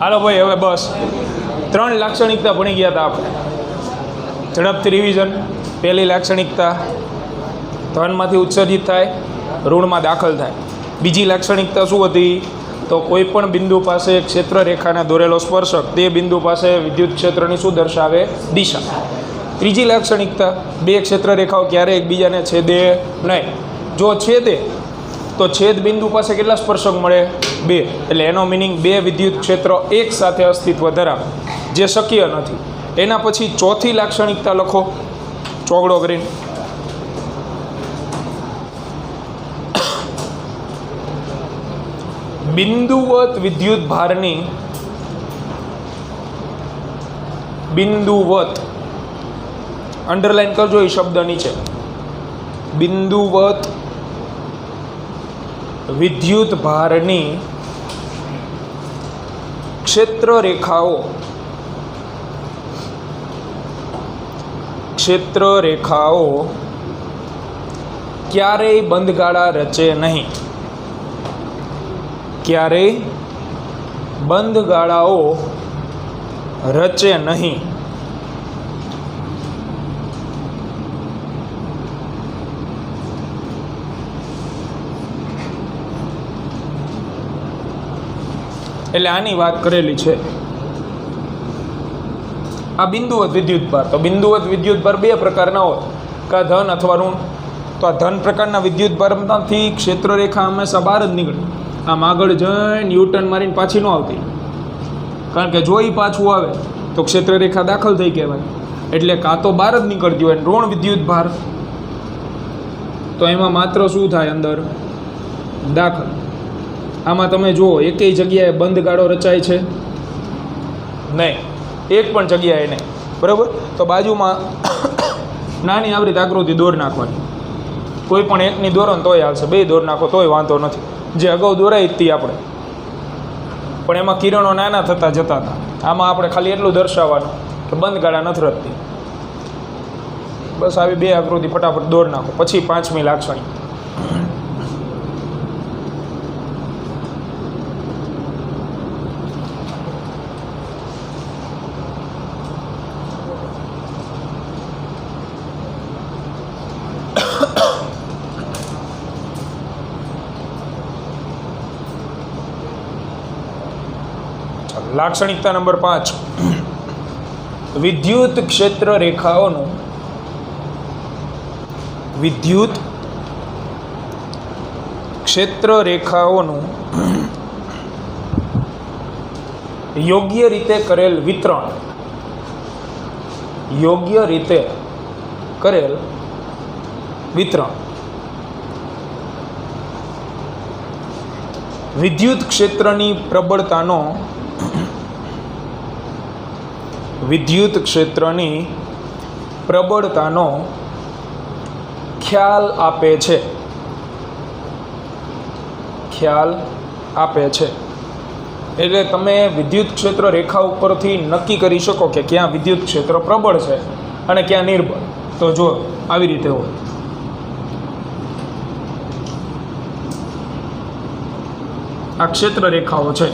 હાલો ભાઈ, હવે બસ 3 લાક્ષણિકતા ભણી ગયા હતા આપણે. ઝડપથી રિવિઝન. પહેલી લાક્ષણિકતા ધનમાંથી ઉત્સર્જિત થાય, ઋણમાં દાખલ થાય. બીજી લાક્ષણિકતા શું હતી? તો કોઈ પણ બિંદુ પાસે ક્ષેત્ર રેખાને દોરેલો સ્પર્શક તે બિંદુ પાસે વિદ્યુત ક્ષેત્રની શું દર્શાવે? દિશા. ત્રીજી લાક્ષણિકતા, બે ક્ષેત્ર રેખાઓ ક્યારે એકબીજાને છેદે નહીં. જો છેદે તો છેદ બિંદુ પાસે કેટલા સ્પર્શક મળે? 2. એટલે એનો મિનિંગ 2 વિદ્યુત ક્ષેત્રો એક સાથે અસ્તિત્વ ધરાવે, જે શક્ય નથી. એના પછી ચોથી લાક્ષણિકતા લખો ચોગડો કરીને. બિંદુવત વિદ્યુત ભારની બિંદુવત અંડરલાઈન કરજો એ શબ્દ નીચે. બિંદુવત વિદ્યુત ભારની ક્ષેત્ર રેખાઓ ક્યારેય બંધગાળા રચે નહીં. ક્યારેય બંધગાળાઓ રચે નહીં. એટલે આની વાત કરેલી છે. આ બિંદુવત વિદ્યુત ભાર. તો બિંદુવત વિદ્યુત ભાર બે પ્રકારના હોય, કા ધન અથવા ઋણ. તો આ ધન પ્રકારના વિદ્યુત ભારમાંથી ક્ષેત્ર રેખા હંમેશા બહાર જ નીકળે. આમ આગળ જઈને યુટર્ન મારીને પાછી ન આવતી, કારણ કે જો એ પાછું આવે તો ક્ષેત્ર રેખા દાખલ થઈ કહેવાય. એટલે કાં તો બહાર જ નીકળતી હોય. ઋણ વિદ્યુત ભાર તો એમાં માત્ર શું થાય? અંદર દાખલ. આમાં તમે જુઓ એકેય જગ્યાએ બંધ ગાળો રચાય છે નહીં, એક પણ જગ્યાએ નહીં. બરાબર? તો બાજુમાં નાની આવરી આકૃતિ દોર નાખવાની. કોઈ પણ એકની દોરો ને તોય આવશે, 2 દોર નાખો તોય વાંધો નથી. જે અગાઉ દોરાઈ હતી આપણે, પણ એમાં કિરણો નાના થતા જતા હતા. આમાં આપણે ખાલી એટલું દર્શાવવાનું કે બંધ ગાળા નથી રચતી. બસ આવી 2 આકૃતિ ફટાફટ દોર નાખો. પછી 5મી લાક્ષણિક. લાક્ષણિકતા નંબર 5. વિદ્યુત ક્ષેત્ર રેખાઓનું યોગ્ય રીતે કરેલ વિતરણ. વિદ્યુત ક્ષેત્રની પ્રબળતાનો ખ્યાલ આપે છે. એટલે તમે વિદ્યુત ક્ષેત્ર રેખા ઉપરથી નક્કી કરી શકો કે ક્યાં વિદ્યુત ક્ષેત્ર પ્રબળ છે અને ક્યાં નિર્બળ. તો જો આવી રીતે હોય. આ ક્ષેત્ર રેખાઓ છે.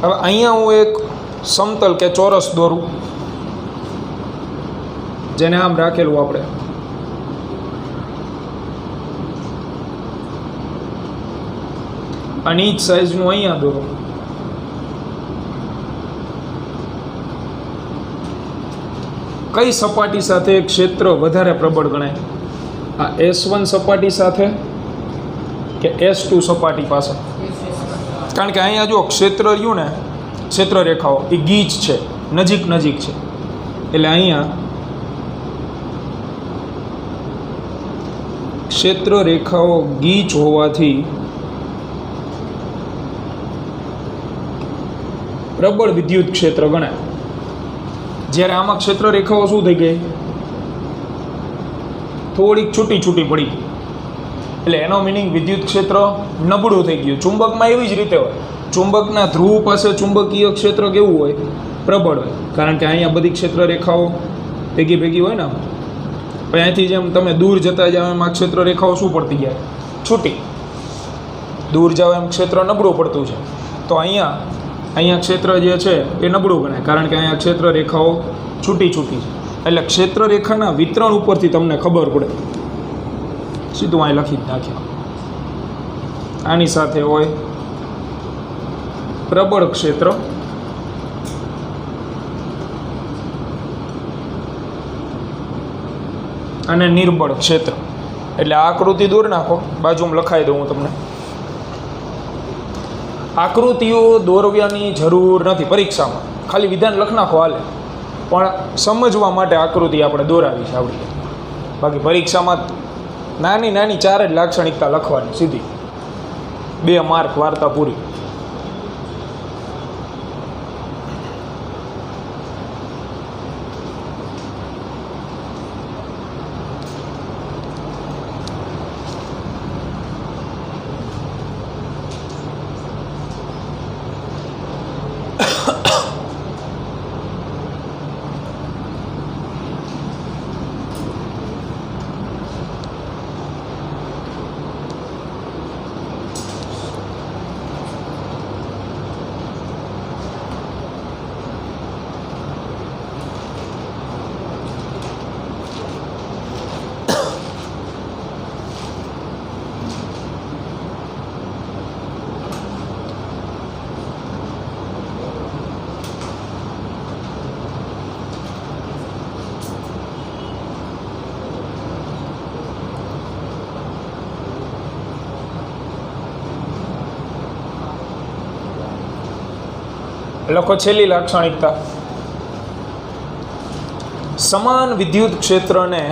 હવે અહીંયા હું એક સમતલ કે ચોરસ દોરું, જેને આમ રાખેલું આપણે. અને ઈ જ સાઈઝનું અહીંયા દોરો. કઈ સપાટી સાથે ક્ષેત્ર વધારે પ્રબળ ગણાય? આ S1 સપાટી સાથે કે S2 સપાટી પાસે? કારણ કે અહીંયા જો ક્ષેત્ર રહ્યું ને, ક્ષેત્ર રેખાઓ એ ગીચ છે, નજીક છે. એટલે અહીંયા ક્ષેત્ર રેખાઓ ગીચ હોવાથી પ્રબળ વિદ્યુત ક્ષેત્ર ગણાય. જ્યારે આમાં ક્ષેત્ર રેખાઓ શું થઈ ગઈ? થોડીક છૂટી પડી. એટલે એનો મિનિંગ વિદ્યુત ક્ષેત્ર નબળું થઈ ગયું. ચુંબકમાં એવી જ રીતે હોય. ચુંબકના ધ્રુવ પાસે ચુંબકીય ક્ષેત્ર કેવું હોય? પ્રબળ હોય. કારણ કે અહીંયા બધી ક્ષેત્ર રેખાઓ ભેગી હોય ને, પણ અહીંથી જેમ તમે દૂર જતા જાઓ એમ આ ક્ષેત્ર રેખાઓ શું પડતી જાય? છૂટી. દૂર જાઓ એમ ક્ષેત્ર નબળું પડતું છે. તો અહીંયા ક્ષેત્ર જે છે એ નબળું ગણાય, કારણ કે અહીંયા ક્ષેત્ર રેખાઓ છૂટી છે. એટલે ક્ષેત્ર રેખાના વિતરણ ઉપરથી તમને ખબર પડે. સીધું અહીં લખી જ નાખ્યા. આની સાથે હોય પ્રબળ ક્ષેત્ર અને નિર્બળ ક્ષેત્ર. એટલે આ આકૃતિ દૂર નાખો, બાજુમાં લખાઈ દઉં હું તમને. આકૃતિઓ દોરવાની જરૂર નથી પરીક્ષામાં, ખાલી વિધાન લખ નાખો હાલે, પણ સમજવા માટે આકૃતિ આપણે દોરાવી છે આવડી. બાકી પરીક્ષામાં નાની 4 જ લાક્ષણિકતા લખવાની સીધી, 2 માર્ક, વાર્તા પૂરી. લખો છેલ્લી લાક્ષણિકતા. સમાન વિદ્યુત ક્ષેત્રને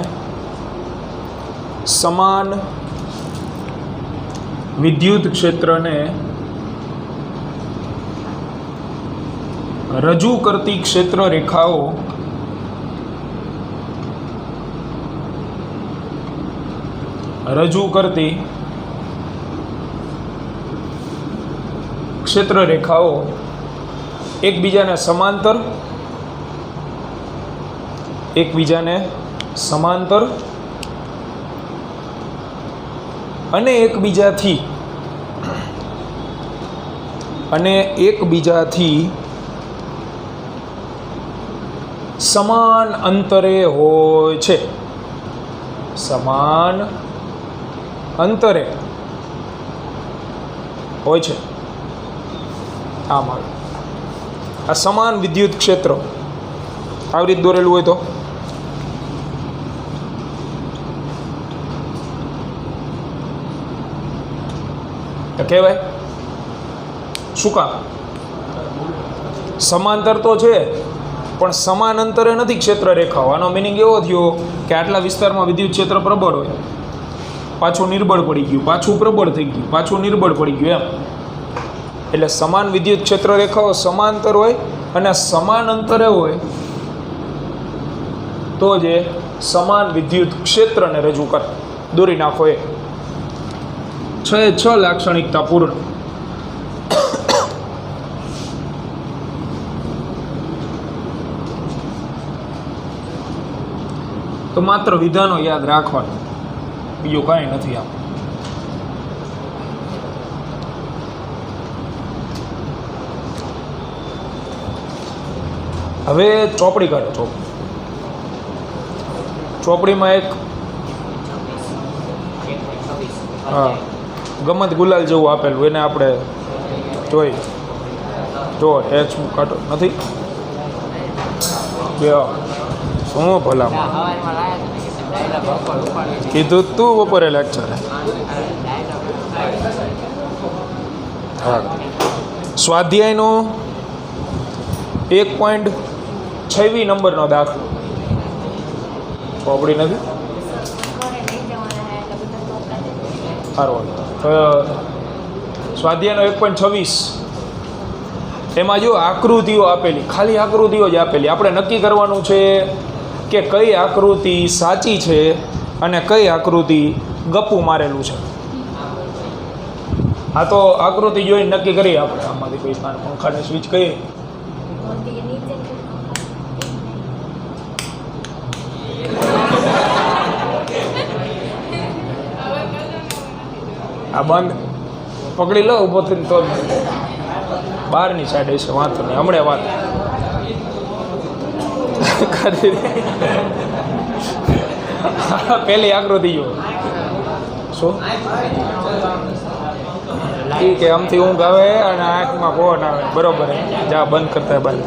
રજૂ કરતી ક્ષેત્ર રેખાઓ એકબીજાને સમાંતર અને એકબીજાથી સમાન અંતરે હોય છે. સમાન અંતરે હોય છે. આ સમાન વિદ્યુત ક્ષેત્ર આવી રીતે દોરેલું હોય તો કહેવાય. શું કામ? સમાંતર તો છે પણ સમાન અંતરે નથી ક્ષેત્ર રેખાઓ. આનો મિનિંગ એવો થયો કે આટલા વિસ્તારમાં વિદ્યુત ક્ષેત્ર પ્રબળ હોય, પાછું નિર્બળ પડી ગયું, પાછું પ્રબળ થઈ ગયું, પાછું નિર્બળ પડી ગયું એમ. એટલે સમાન વિદ્યુત ક્ષેત્ર રેખાઓ સમાંતર હોય અને સમાન અંતરે હોય તો જે સમાન વિદ્યુત ક્ષેત્રને રજૂ કરે. દોરી નાખો. એ 6 લાક્ષણિકતા પૂર્ણ. તો માત્ર વિધાનો યાદ રાખવાનું, બીજું કાંઈ નથી. આમ હવે ચોપડી કાઢો. ચોપડીમાં એક ગમત ગુલાલ જેવું આપેલું, એને આપણે જોઈ જો ટેક્સ કાઢો નથી. શું ભલા કીધું તું બપોરે લેક્ચર. હા, સ્વાધ્યાયનો 1.26 નંબરનો દાખલો. ચોપડી નથી સારું. સ્વાધ્યાયનો 1.26 એમાં જો આકૃતિઓ આપેલી, ખાલી આકૃતિઓ જ આપેલી. આપણે નક્કી કરવાનું છે કે કઈ આકૃતિ સાચી છે અને કઈ આકૃતિ ગપ્પું મારેલું છે. આ તો આકૃતિ જોઈને નક્કી કરીએ આપણે. આમાંથી કોઈ પંખાને સ્વિચ કહીએ. આ બંધ પકડી લો ઊભો થઈને તો બહારની સાઈડ હશે, વાંધો નહીં, હમણાં વાત કરી. પેલી આકૃતિ જો શું કે આમથી ઊંઘ આવે અને આંખમાં પવન આવે, બરોબર જા બંધ કરતા બંધ.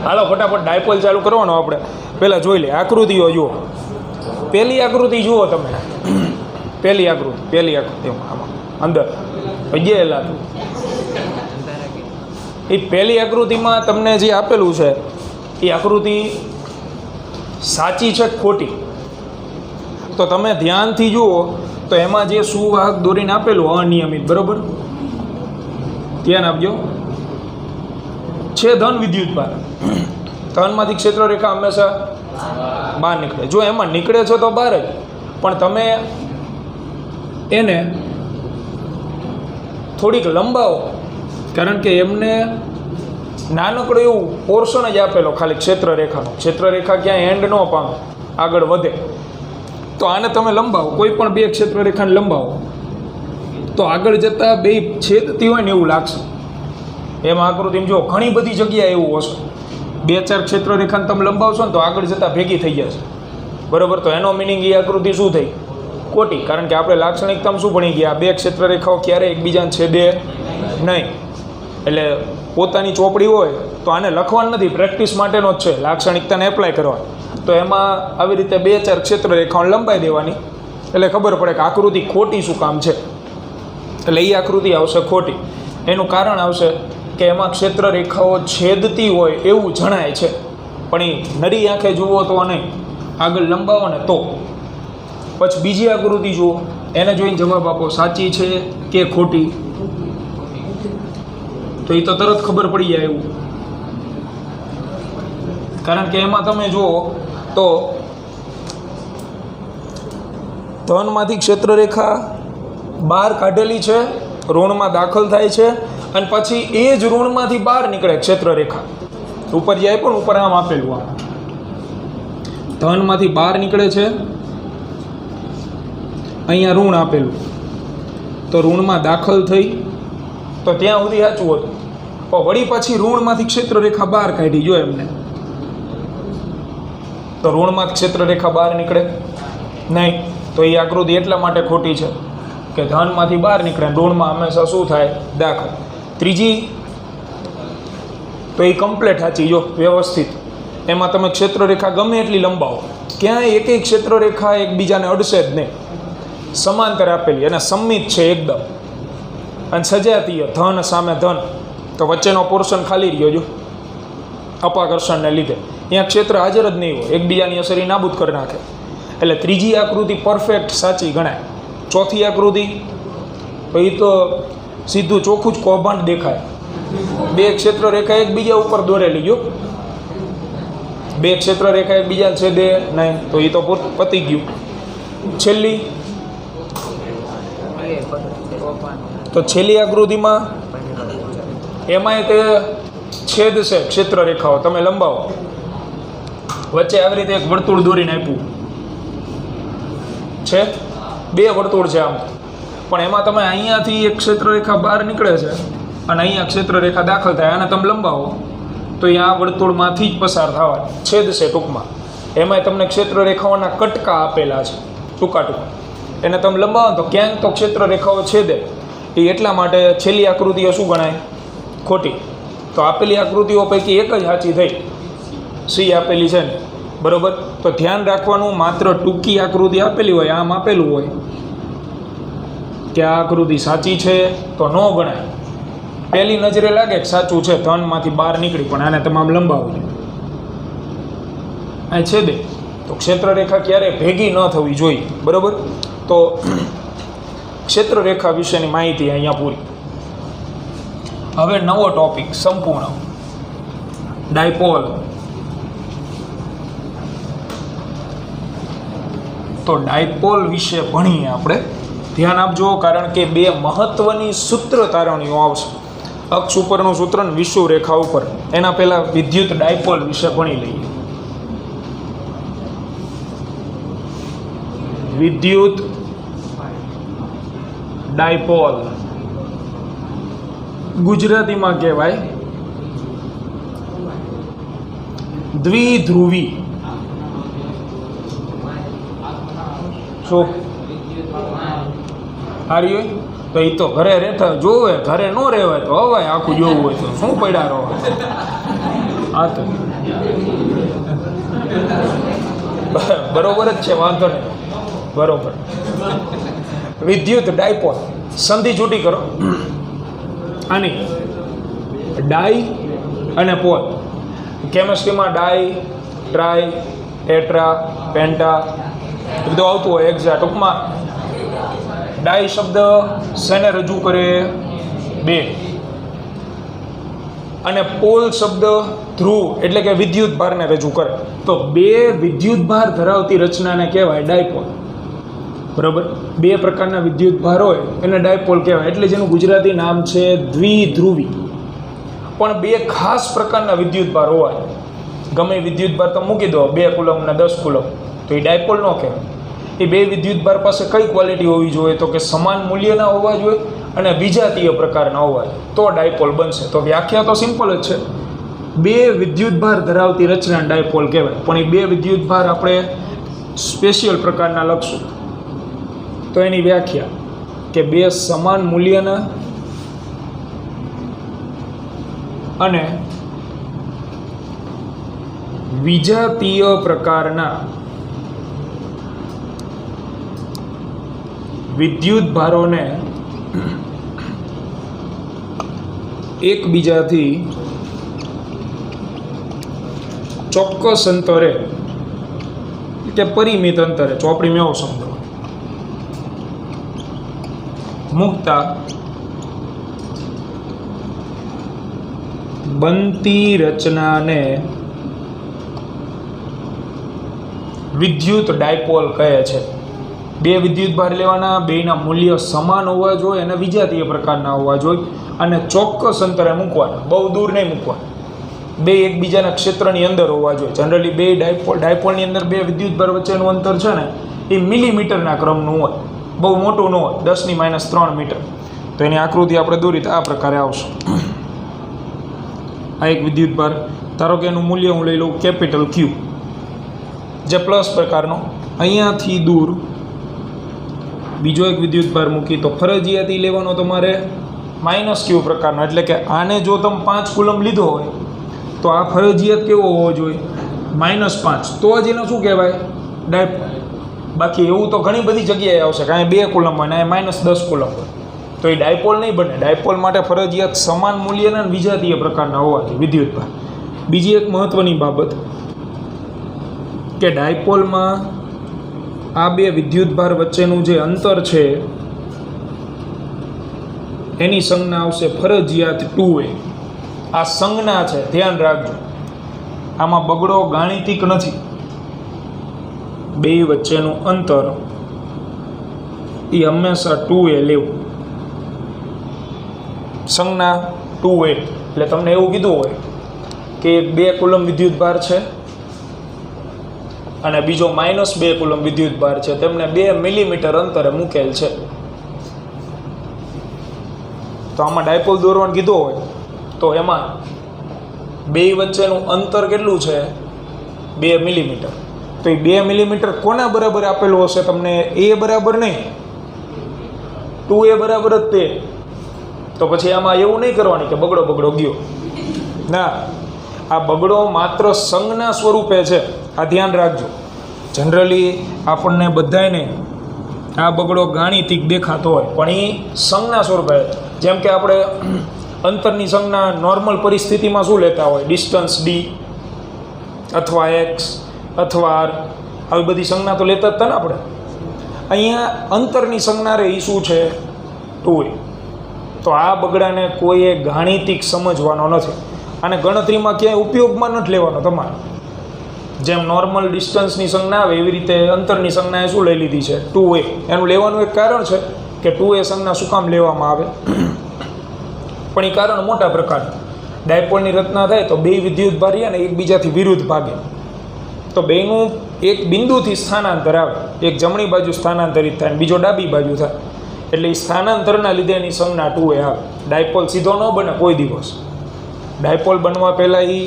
હાલો ફટાફટ ડાયપોલ ચાલુ કરવાનો આપણે. પહેલાં જોઈ લે આકૃતિઓ જુઓ. પહેલી આકૃતિ જુઓ તમે, પહેલી આકૃતિ આમાં અંદર ગયેલા એ પહેલી આકૃતિમાં તમને જે આપેલું છે એ આકૃતિ સાચી છે ખોટી? તો તમે ધ્યાનથી જુઓ તો એમાં જે સુવાહક દોરીને આપેલું અનિયમિત, બરોબર ધ્યાન આપજો, છે ધન વિદ્યુતભાર. ધનમાંથી ક્ષેત્ર રેખા હંમેશા બહાર નીકળે. જો એમાં નીકળે છે તો બહાર જ, પણ તમે એને થોડીક લંબાવો, કારણ કે એમને નાનકડું એવું પોર્શન જ આપેલો ખાલી ક્ષેત્ર રેખાનો. ક્ષેત્ર રેખા ક્યાંય એન્ડ ન પામે, આગળ વધે. તો આને તમે લંબાવો, કોઈ પણ બે ક્ષેત્ર રેખાને લંબાવો તો આગળ જતાં બે છેદતી હોય ને એવું લાગશે. એમાં આકૃતિમાં જો ઘણી બધી જગ્યાએ એવું હશે, 2-4 ક્ષેત્ર રેખાને તમે લંબાવશો ને તો આગળ જતાં ભેગી થઈ જશે, બરાબર. તો એનો મિનિંગ એ આકૃતિ શું થઈ? ખોટી. કારણ કે આપણે લાક્ષણિકતામાં શું ભણી ગયા? બે ક્ષેત્ર રેખાઓ ક્યારે એકબીજાને છેદે નહીં. એટલે પોતાની ચોપડી હોય તો આને લખવાનું નથી, પ્રેક્ટિસ માટેનો જ છે, લાક્ષણિકતાને એપ્લાય કરવાની. તો એમાં આવી રીતે 2-4 ક્ષેત્ર રેખાઓ લંબાઈ દેવાની, એટલે ખબર પડે કે આકૃતિ ખોટી શું કામ છે. એટલે એ આકૃતિ આવશે ખોટી. એનું કારણ આવશે કે એમાં ક્ષેત્ર રેખાઓ છેદતી હોય એવું જણાય છે, પણ એ નરી આંખે જુઓ તો નહીં, આગળ લંબાવો ને તો. પછી બીજી આકૃતિ જુઓ, એને જોઈને જવાબ આપો, સાચી છે કે ખોટી. તો એ તો તરત ખબર પડી જાય એવું, કારણ કે એમાં તમે જુઓ તો ધનમાંથી ક્ષેત્ર રેખા બહાર કાઢેલી છે, ઋણમાં દાખલ થાય છે, અને પછી એ જ ઋણમાંથી બહાર નીકળે ક્ષેત્ર રેખા. ઉપર જાય પણ ઉપર આમ આપેલું, આમ ધનમાંથી બહાર નીકળે છે, અહીંયા ઋણ આપેલું, તો ઋણમાં દાખલ થઈ તો ત્યાં સુધી સાચું હતું. પણ વળી પાછી ઋણમાંથી ક્ષેત્ર રેખા બહાર કાઢી, જો એમને તો ઋણમાં ક્ષેત્ર રેખા બહાર નીકળે નહીં. તો એ આકૃતિ એટલા માટે ખોટી છે કે ધનમાંથી બહાર નીકળે, ઋણમાં હંમેશા શું થાય? દાખલ. ત્રીજી તો એ કમ્પ્લેટ સાચી, જો વ્યવસ્થિત. એમાં તમે ક્ષેત્ર રેખા ગમે એટલી લંબાવો, ક્યાંય એક ક્ષેત્ર રેખા એકબીજાને અડશે જ નહીં, સમાંતર આપેલી અને સંમિત છે એકદમ, અને સજાતીય, ધન સામે ધન. તો વચ્ચેનો પોર્શન ખાલી રહ્યો, જો અપાકર્ષણને લીધે અહીંયા ક્ષેત્ર હાજર જ નહીં હોય, એકબીજાની અસર એ નાબૂદ કરી નાખે. એટલે ત્રીજી આકૃતિ પરફેક્ટ સાચી ગણાય. ચોથી આકૃતિ તો એ તો સીધું ચોખ્ખું જ કૌભાંડ દેખાય. બે ક્ષેત્ર રેખા એકબીજા ઉપર દોરેલી, જો બે ક્ષેત્ર રેખા એકબીજા છેદે નહીં, તો એ તો પતી ગયું. છેલ્લી તો છેલ્લી આકૃતિમાં એમાંય તે છેદ છે ક્ષેત્ર રેખાઓ, તમે લંબાવો, વચ્ચે આવી રીતે એક વર્તુળ દોરીને આપ્યું છે, બે વર્તુળ છે આમ, પણ એમાં તમે અહીંયાથી એક ક્ષેત્ર રેખા બહાર નીકળે છે અને અહીંયા ક્ષેત્ર રેખા દાખલ થાય, આને તમે લંબાવો તો એ આ વર્તુળમાંથી જ પસાર થવા છેદ છે ટૂંકમાં. એમાંય તમને ક્ષેત્ર રેખાઓના કટકા આપેલા છે, ટૂંકા ટૂંકા, એને તમે લંબાવો તો ક્યાંક તો ક્ષેત્ર રેખાઓ છેદે. એ એટલા માટે છેલ્લી આકૃતિઓ શું ગણાય? ખોટી. તો આપેલી આકૃતિઓ પૈકી એક જ સાચી થઈ, સી આપેલી છે ને, બરાબર. તો ધ્યાન રાખવાનું, માત્ર ટૂંકી આકૃતિ આપેલી હોય, આમ આપેલું હોય કે આ આકૃતિ સાચી છે તો ન ગણાય. પહેલી નજરે લાગે કે સાચું છે, ધનમાંથી બહાર નીકળી, પણ આને તમામ લંબાવું છે, આ છેદે, તો ક્ષેત્ર રેખા ક્યારેય ભેગી ન થવી જોઈએ, બરાબર. તો ક્ષેત્ર રેખા વિશેની માહિતી અહીંયા પૂરી. હવે નવો ટોપિક સંપૂર્ણ, ડાયપોલ. તો ડાયપોલ વિશે ભણીએ આપણે. ધ્યાન આપજો, કારણ કે બે મહત્વની સૂત્ર તારણીઓ આવશે, અક્ષ ઉપરનું સૂત્ર અને વિષુવ રેખા ઉપર. એના પહેલાં વિદ્યુત ડાયપોલ વિશે ભણી લઈએ. વિદ્યુત ડાયપોલ. ગુજરાતીમાં કહેવાય દ્વિધ્રુવી. શું હાર્યું તો એ તો ઘરે રહેતા જોવે, ઘરે ન રહેવાય તો હવાય આખું જોવું હોય તો શું પડ્યા રહો. હા તો બરોબર જ છે, વાંધો નહીં, બરોબર. વિદ્યુત ડાયપોલ. સંધિ છૂટી કરો આની. ડાય અને પોલ. કેમિસ્ટ્રીમાં ડાય, ટ્રાય, ટેટ્રા, પેન્ટા બધું આવતું હોય એક્ઝેક્ટ. ટૂંકમાં ડાય શબ્દ શેને રજૂ કરે? બે. અને પોલ શબ્દ ધ્રુવ એટલે કે વિદ્યુત ભારને રજૂ કરે. તો બે વિદ્યુત ભાર ધરાવતી રચનાને કહેવાય ડાયપોલ. બરાબર. બે પ્રકારના વિદ્યુત ભાર હોય એને ડાયપોલ કહેવાય. એટલે જેનું ગુજરાતી નામ છે દ્વિધ્રુવી. પણ બે ખાસ પ્રકારના વિદ્યુત ભાર હોય. ગમે વિદ્યુત ભાર તમે મૂકી દો 2 કુલમ ને 10 કુલમ, તો એ ડાયપોલ ન કહેવાય. એ બે વિદ્યુત ભાર પાસે કઈ ક્વોલિટી હોવી જોઈએ? તો કે સમાન મૂલ્યના હોવા જોઈએ અને વિજાતીય પ્રકારના હોવા જોઈએ, તો ડાયપોલ બનશે. તો વ્યાખ્યા તો સિમ્પલ જ છે, બે વિદ્યુત ભાર ધરાવતી રચના ડાયપોલ કહેવાય. પણ એ બે વિદ્યુત ભાર આપણે સ્પેશિયલ પ્રકારના લખશું તો એની વ્યાખ્યા કે બે સમાન મૂલ્યના અને વિજાતીય પ્રકારના વિદ્યુત ભારોને એકબીજાથી ચોક્કસ અંતરે કે પરિમિત અંતરે, ચોપડી મેળવો શબ્દ મૂકતા બનતી રચનાને વિદ્યુત ડાયપોલ કહે છે. બે વિદ્યુત ભાર લેવાના, બેના મૂલ્ય સમાન હોવા જોઈએ અને વિજાતીય પ્રકારના હોવા જોઈએ અને ચોક્કસ અંતરે મૂકવાના, બહુ દૂર નહીં મૂકવાના. બે એકબીજાના ક્ષેત્રની અંદર હોવા જોઈએ. જનરલી બે ડાયપોલની અંદર બે વિદ્યુત ભાર વચ્ચેનું અંતર છે ને એ મિલીમીટરના ક્રમનું હોય, બહુ મોટું ન હોય, 10⁻³ મીટર. તો એની આકૃતિ આપણે દોરી આ પ્રકારે આવશે. આ એક વિદ્યુત ભાર, ધારો કે એનું મૂલ્ય હું લઈ લઉં કેપિટલ Q, જે પ્લસ પ્રકારનો. અહીંયાથી દૂર બીજો એક વિદ્યુત ભાર મૂકી તો ફરજિયાતી લેવાનો તમારે -Q પ્રકારનો. એટલે કે આને જો તમે 5 કુલમ લીધો હોય તો આ ફરજિયાત કેવો હોવો જોઈએ? -5. તો જ એનો શું કહેવાય? ડાયપોલ. બાકી એવું તો ઘણી બધી જગ્યાએ આવશે કે અહીંયા 2 કુલમ હોય ને અહીંયા -10 કુલમ હોય, તો એ ડાયપોલ નહીં બને. ડાયપોલ માટે ફરજિયાત સમાન મૂલ્યના અને વિજાતીય પ્રકારના હોવા જોઈએ વિદ્યુત ભાર. બીજી એક મહત્ત્વની બાબત કે ડાયપોલમાં આ બે વિદ્યુત ભાર વચ્ચેનું જે અંતર છે એની સંજ્ઞા આવશે ફરજિયાત 2a. આ સંજ્ઞા છે, ધ્યાન રાખજો. આમાં બગડો ગાણિતિક નથી. બે વચ્ચેનું અંતર એ હંમેશા 2a લેવું. સંજ્ઞા 2a એટલે તમને એવું કીધું હોય કે 2 કુલમ વિદ્યુત ભાર છે અને બીજો -2 કુલમ વિદ્યુત ભાર છે, તેમને 2 મિલીમીટર અંતરે મૂકેલ છે. તો આમાં ડાયપોલ દોરવાનું કીધું હોય તો એમાં બે વચ્ચેનું અંતર કેટલું છે? 2 મિલીમીટર. તો એ 2 મિલીમીટર કોના બરાબર આપેલું હશે તમને? એ બરાબર નહીં, 2a બરાબર જ તે. તો પછી આમાં એવું નહીં કરવાની કે બગડો ગયો. ના, આ બગડો માત્ર સંજ્ઞા સ્વરૂપે છે, આ ધ્યાન રાખજો. જનરલી આપણને બધાને આ બગડો ગાણિતિક દેખાતો હોય પણ એ સંજ્ઞા સ્વરૂપે. જેમ કે આપણે અંતરની સંજ્ઞા નોર્મલ પરિસ્થિતિમાં શું લેતા હોય? ડિસ્ટન્સ d અથવા x અથવા r, આવી બધી સંજ્ઞા તો લેતા જ હતા ને આપણે. અહીંયા અંતરની સંજ્ઞા રે એ શું છે? 2a. તો આ બગડાને કોઈએ ગાણિતિક સમજવાનો નથી અને ગણતરીમાં ક્યાંય ઉપયોગમાં નથી લેવાનો તમારે. જેમ નોર્મલ ડિસ્ટન્સની સંજ્ઞા આવે એવી રીતે અંતરની સંજ્ઞાએ શું લઈ લીધી છે? 2a. એનું લેવાનું એક કારણ છે કે 2a સંજ્ઞા શું કામ લેવામાં આવે, પણ એ કારણ મોટા પ્રકારનું. ડાયપોલની રચના થાય તો બે વિદ્યુત ભાર ને એકબીજાથી વિરુદ્ધ ભાગે, તો બેનું એક બિંદુથી સ્થાનાંતર આવે. એક જમણી બાજુ સ્થાનાંતરિત થાય અને બીજો ડાબી બાજુ થાય. એટલે એ સ્થાનાંતરના લીધે એની સંજ્ઞા 2a આવે. ડાયપોલ સીધો ન બને કોઈ દિવસ. ડાયપોલ બનવા પહેલાં એ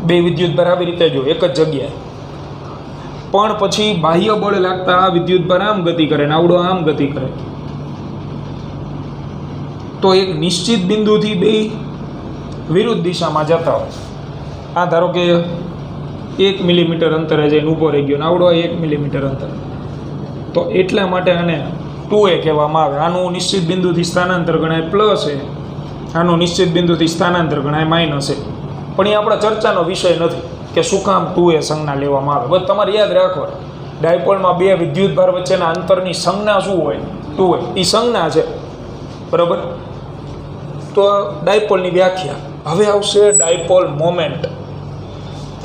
બે વિદ્યુતભાર આવી રીતે જો એક જ જગ્યાએ, પણ પછી બાહ્ય બળ લાગતા આ વિદ્યુતભાર આમ ગતિ કરે ને આવડો આમ ગતિ કરે, તો એક નિશ્ચિત બિંદુથી બે વિરુદ્ધ દિશામાં જતા હોય. આ ધારો કે 1 મિલીમીટર અંતરે જઈને ઊભો રહી ગયો ને આવડો 1 મિલીમીટર અંતર, તો એટલા માટે આને 2a કહેવામાં આવે. આનું નિશ્ચિત બિંદુથી સ્થાનાંતર ગણાય પ્લસ એ, આનું નિશ્ચિત બિંદુથી સ્થાનાંતર ગણાય માઇનસ એ. પણ એ આપણા ચર્ચાનો વિષય નથી કે શું કામ 2a સંજ્ઞા લેવામાં આવે. બસ તમારે યાદ રાખો, ડાયપોલમાં બે વિદ્યુતભાર વચ્ચેના અંતરની સંજ્ઞા શું હોય? 2a. એ સંજ્ઞા છે, બરાબર. તો ડાયપોલની વ્યાખ્યા. હવે આવશે ડાયપોલ મોમેન્ટ.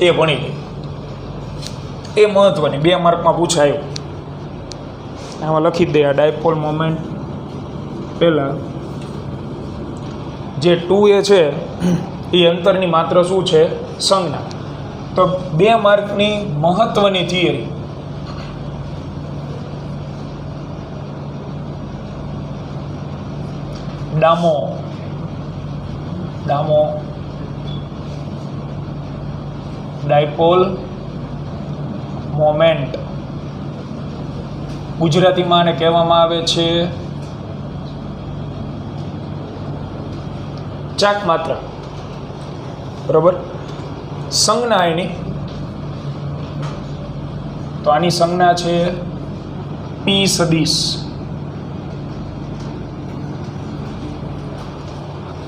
એ ભણી લઈએ. એ મહત્વની 2 માર્કમાં પૂછાયું. આમાં લખી દે આ ડાયપોલ મોમેન્ટ. પહેલાં જે 2a છે એ અંતરની માત્ર શું છે? સંજ્ઞા. તો 2 માર્કની મહત્વની થિયરી. ડામો dipole moment. ગુજરાતીમાં આને કહેવામાં આવે છે ચાક માત્રા, બરાબર. સંજ્ઞા એની, તો આની સંજ્ઞા છે P સદિશ.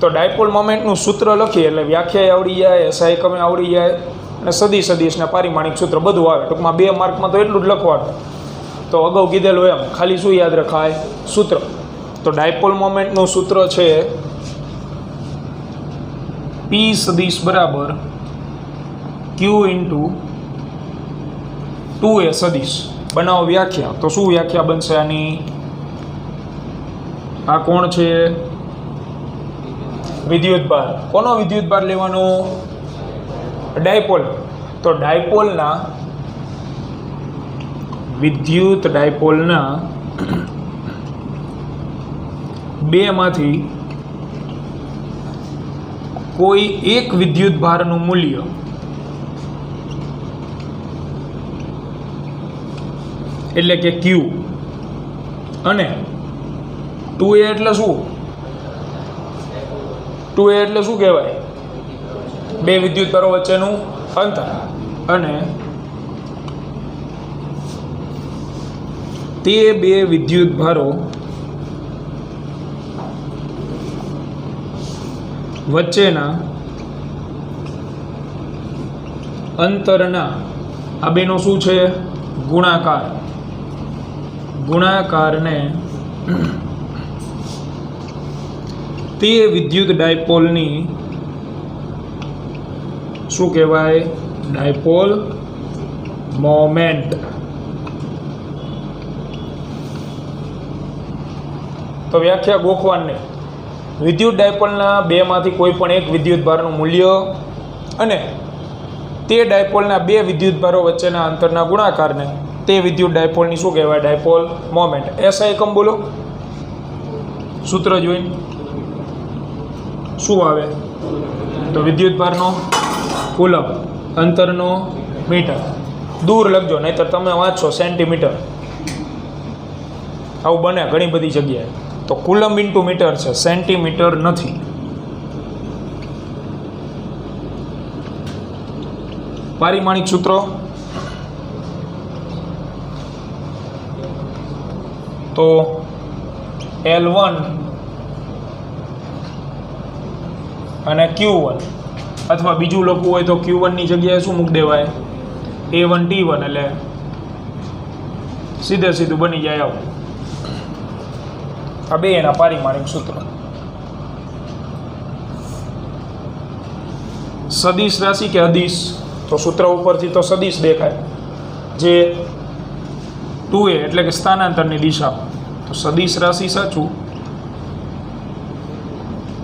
તો ડાયપોલ મોમેન્ટનું સૂત્ર લખીએ એટલે વ્યાખ્યા આવડી જાય, એસઆઈ એકમે આવડી જાય, અને સદિશને પારિમાણિક સૂત્ર બધું આવે. ટૂંકમાં 2 માર્કમાં તો એટલું જ લખવાનું. તો અગાઉ કીધેલું એમ ખાલી શું યાદ રખાય? સૂત્ર. તો ડાયપોલ મોમેન્ટનું સૂત્ર છે P સદિશ બરાબર Q ઇન્ટુ 2a સદિશ. બનાવો વ્યાખ્યા. તો શું વ્યાખ્યા બનશે આની? આ કોણ છે? વિદ્યુતભાર. કોનો વિદ્યુતભાર લેવાનો? ડાયપોલ. તો ડાયપોલના બેમાંથી કોઈ એક વિદ્યુતભારનું મૂલ્ય એટલે કે Q અને 2a એટલે શું? 2a એટલે શું કહેવાય? બે વિદ્યુતભારો વચ્ચેનું અંતર. અને તે બે વિદ્યુતભારો વચ્ચેના અંતરના આ બેનો શું છે? ગુણાકાર. ગુણાકારને તે વિદ્યુત ડાયપોલની શું કહેવાય? Dipole moment. તો વ્યાખ્યા ગોખવાને વિદ્યુત ડાયપોલના બેમાંથી કોઈ પણ એક વિદ્યુતભારનું મૂલ્ય અને તે ડાયપોલના બે વિદ્યુતભારો વચ્ચેના અંતરના ગુણાકારને તે વિદ્યુત ડાયપોલની શું કહેવાય? Dipole moment. એસઆઈ એકમ બોલો. સૂત્ર જોઈને શું આવે? તો વિદ્યુતભારનો કુલમ, અંતરનો મીટર. દૂર લખજો, નહીંતર તમે વાંચશો સેન્ટીમીટર. આવું બને ઘણી બધી જગ્યાએ. તો કુલમ ઇન્ટુ મીટર છે, સેન્ટીમીટર નથી. પારિમાણિક સૂત્રો તો L1 અને Q1, અથવા બીજું લખવું હોય તો Q1 ની જગ્યાએ શું મૂકી દેવાય? A1 T1, એટલે સીધું બની જાય આવું. આ બે એના પારિમાણિક સૂત્ર. સદિશ રાશિ કે અદિશ? તો સૂત્ર ઉપરથી તો સદિશ દેખાય, જે 2a એટલે કે સ્થાનાંતરની દિશા. તો સદિશ રાશિ સાચું,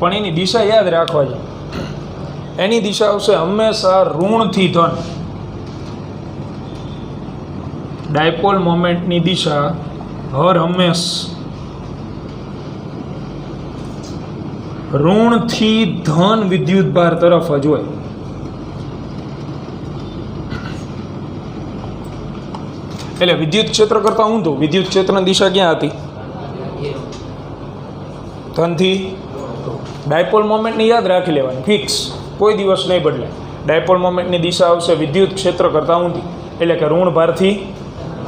પણ એની દિશા યાદ રાખવા છે. એની દિશા આવશે હંમેશા ઋણથી ધન. ડાયપોલ મોમેન્ટની દિશા હર હંમેશ ઋણથી ધન વિદ્યુત ભાર તરફ જ હોય. એટલે વિદ્યુત ક્ષેત્ર કરતાં ઊંધું. વિદ્યુત ક્ષેત્રની દિશા ક્યાં હતી? ધનથી. ડાયપોલ મોમેન્ટની યાદ રાખી લેવાની, ફિક્સ, કોઈ દિવસ નહીં બદલે. ડાયપોલ મોમેન્ટની દિશા આવશે વિદ્યુત ક્ષેત્ર કરતાં ઊંધી, એટલે કે ઋણ ભારથી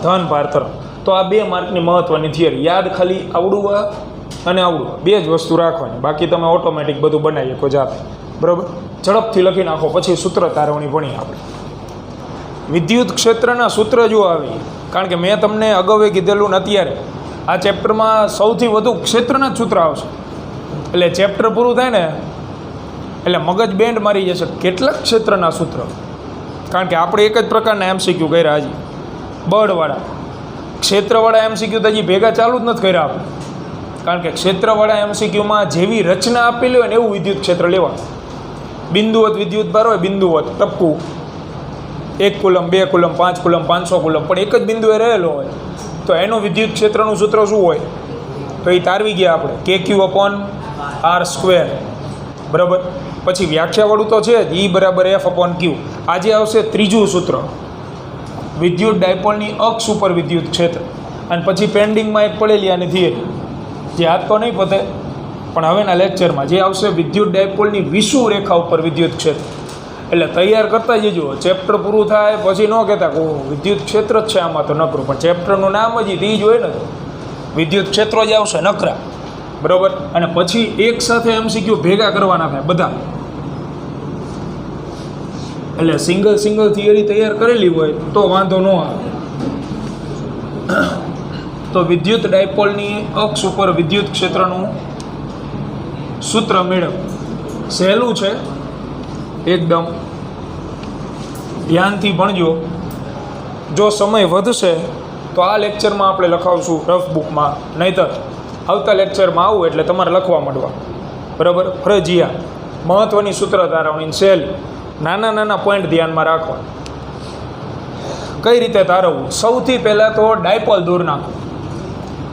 ધન ભાર તરફ. તો આ 2 માર્કની મહત્વની થિયરી. યાદ ખાલી આવડું અને આવડું 2 જ વસ્તુ રાખવાની, બાકી તમે ઓટોમેટિક બધું બનાવી શકો જાતે. બરાબર? ઝડપથી લખી નાખો, પછી સૂત્ર તારવણી ભણીએ આપણે. વિદ્યુત ક્ષેત્રના સૂત્ર જો આવી, કારણ કે મેં તમને અગાઉ કીધેલું ને અત્યારે આ ચેપ્ટરમાં સૌથી વધુ ક્ષેત્રના જ સૂત્ર આવશે. એટલે ચેપ્ટર પૂરું થાય ને એટલે મગજ બેન્ડ મારી જશે કેટલાક ક્ષેત્રના સૂત્ર. કારણ કે આપણે એક જ પ્રકારના MCQ કર્યા હજી, બળવાળા. ક્ષેત્રવાળા MCQ તો હજી ભેગા ચાલુ જ નથી કર્યા આપણે. કારણ કે ક્ષેત્રવાળા MCQમાં જેવી રચના આપેલી હોય ને એવું વિદ્યુત ક્ષેત્ર લેવાનું. બિંદુવત વિદ્યુત ભાર હોય, બિંદુવત ટપકું, 1 કુલમ, 2 કુલમ, 5 કુલમ, 500 કુલમ, પણ એક જ બિંદુએ રહેલો હોય તો એનું વિદ્યુત ક્ષેત્રનું સૂત્ર શું હોય? તો એ તારવી ગયા આપણે, KQ/R². બરાબર? પછી વ્યાખ્યાવાળું તો છે જ, E = F/Q. આજે આવશે ત્રીજું સૂત્ર, વિદ્યુત ડાયપોલની અક્ષ ઉપર વિદ્યુત ક્ષેત્ર. અને પછી પેન્ડિંગમાં એક પડેલી આની થિયરી, જે આજ તો નહીં પતે પણ હવેના લેક્ચરમાં જે આવશે, વિદ્યુત ડાયપોલની વિષુવ રેખા ઉપર વિદ્યુત ક્ષેત્ર. એટલે તૈયાર કરતા જજો, ચેપ્ટર પૂરું થાય પછી ન કહેતા કે વિદ્યુત ક્ષેત્ર જ છે આમાં તો નકરું, પણ ચેપ્ટરનું નામ જ એ જ હોય ને, વિદ્યુત ક્ષેત્રો જ આવશે નકરા. બરાબર? અને પછી એક સાથે MCQ ભેગા કરવાના થાય બધા. એટલે સિંગલ થિયરી તૈયાર કરેલી હોય તો વાંધો ન આવે. તો વિદ્યુત ડાયપોલની અક્ષ ઉપર વિદ્યુત ક્ષેત્રનું સૂત્ર મેળવ. સહેલું છે એકદમ, ધ્યાનથી ભણજો. જો સમય વધશે તો આ લેક્ચરમાં આપણે લખાવશું રફ બુકમાં, નહીંતર આવતા લેક્ચરમાં આવું એટલે તમારે લખવા માંડવા. બરાબર? ફરજિયાત મહત્ત્વની સૂત્ર તારવણી સહેલી, નાના પોઈન્ટ ધ્યાનમાં રાખવા. કઈ રીતે તારવવું? સૌથી પહેલાં તો ડાયપોલ દોર નાખો.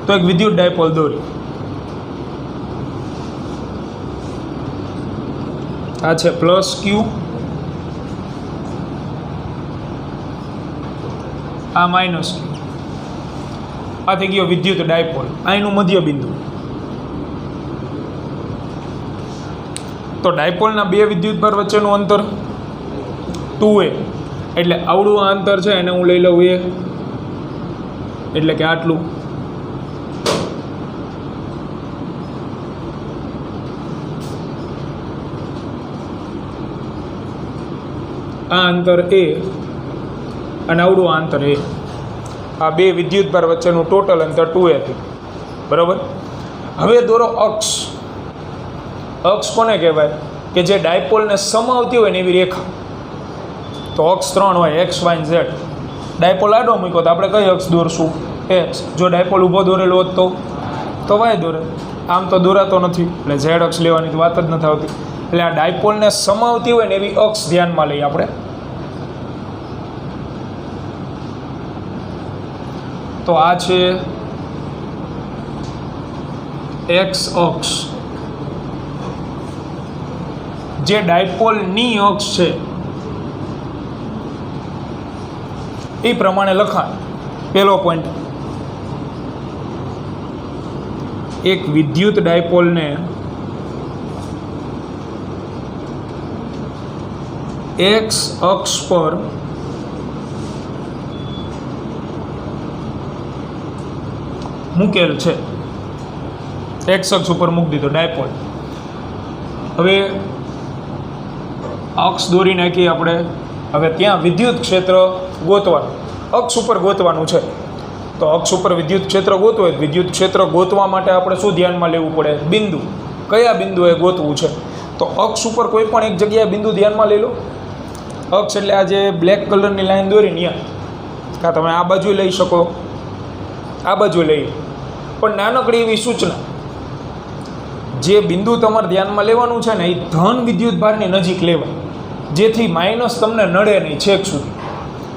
તો એક વિદ્યુત ડાયપોલ દોરી, આ છે +Q, આ -Q. આ થઈ ગયો વિદ્યુત ડાયપોલ, અહીંનું મધ્ય બિંદુ. તો ડાયપોલના 2 વિદ્યુત ભાર વચ્ચેનું અંતર 2a, એટલે આવડું આ અંતર છે એને હું લઈ લઉં a, એટલે કે આટલું. આ અંતર a અને આવડું આ અંતર a. આ 2 વિદ્યુત ભાર વચ્ચેનું ટોટલ અંતર 2a થયું. બરાબર? હવે દોરો અક્ષ. અક્ષ કોને કહેવાય? કે જે ડાયપોલને સમાવતી હોય ને એવી રેખા. તો અક્ષ 3 હોય, x, y અને z. ડાયપોલ આડો મૂક્યો તો આપણે કઈ અક્ષ દોરશું? x. જો ડાયપોલ ઊભો દોરેલો હોત તો y દોરે. આમ તો દોરાતો નથી, એટલે z અક્ષ લેવાની તો વાત જ નથી આવતી. એટલે આ ડાયપોલને સમાવતી હોય ને એવી અક્ષ ધ્યાનમાં લઈએ આપણે. તો આ છે x અક્ષ, જે ડાયપોલની અક્ષ છે એ પ્રમાણે લખાણ. પહેલો પોઈન્ટ, એક વિદ્યુત ડાયપોલને x અક્ષ પર મૂકેલ છે. x અક્ષ ઉપર મૂકી દીધો ડાયપોલ. હવે અક્ષ દોરી નાખી આપણે. હવે ત્યાં વિદ્યુત ક્ષેત્ર ગોતવાનું, અક્ષ ઉપર ગોતવાનું છે. તો અક્ષ ઉપર વિદ્યુત ક્ષેત્ર ગોતવું હોય, વિદ્યુત ક્ષેત્ર ગોતવા માટે આપણે શું ધ્યાનમાં લેવું પડે? બિંદુ. કયા બિંદુએ ગોતવું છે? તો અક્ષ ઉપર કોઈ પણ એક જગ્યાએ બિંદુ ધ્યાનમાં લઈ લો. અક્ષ એટલે આ જે બ્લેક કલરની લાઈન દોરીને અહીંયા, કાં તમે આ બાજુ લઈ શકો, આ બાજુ લઈ. પણ નાનકડી એવી સૂચના, જે બિંદુ તમારે ધ્યાનમાં લેવાનું છે ને એ ધન વિદ્યુત ભારની નજીક લેવાય, જેથી માઇનસ તમને નડે નહીં છેક સુધી.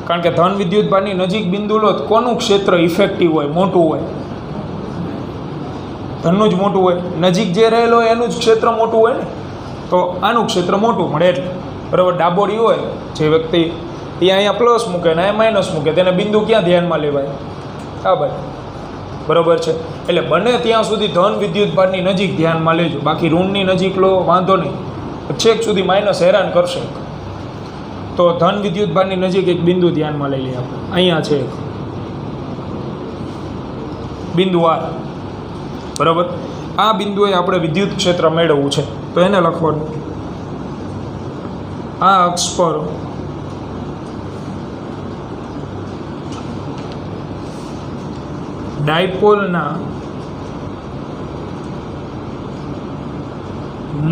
કારણ કે ધન વિદ્યુત ભારની નજીક બિંદુ લો કોનું ક્ષેત્ર ઇફેક્ટિવ હોય, મોટું હોય? ધનનું જ મોટું હોય, નજીક જે રહેલો હોય એનું જ ક્ષેત્ર મોટું હોય ને, તો આનું ક્ષેત્ર મોટું મળે એટલે બરાબર. ડાબોડી હોય જે વ્યક્તિ એ અહીંયા પ્લસ મૂકે ને અહીંયા માઇનસ મૂકે, તેને બિંદુ ક્યાં ધ્યાનમાં લેવાય? હા ભાઈ, બરાબર છે. એટલે બને ત્યાં સુધી ધન વિદ્યુતભારની નજીક ધ્યાનમાં લેજો, બાકી ઋણની નજીક લો વાંધો નહીં, છેક સુધી માઇનસ હેરાન કરશે. તો ધન વિદ્યુતભારની નજીક એક બિંદુ ધ્યાનમાં લઈ લઈએ આપણે. અહીંયા છે એક બિંદુ આર, બરાબર. આ બિંદુએ આપણે વિદ્યુત ક્ષેત્ર મેળવવું છે, તો એને લખવાનું આ અક્ષ પર ડાયપોલના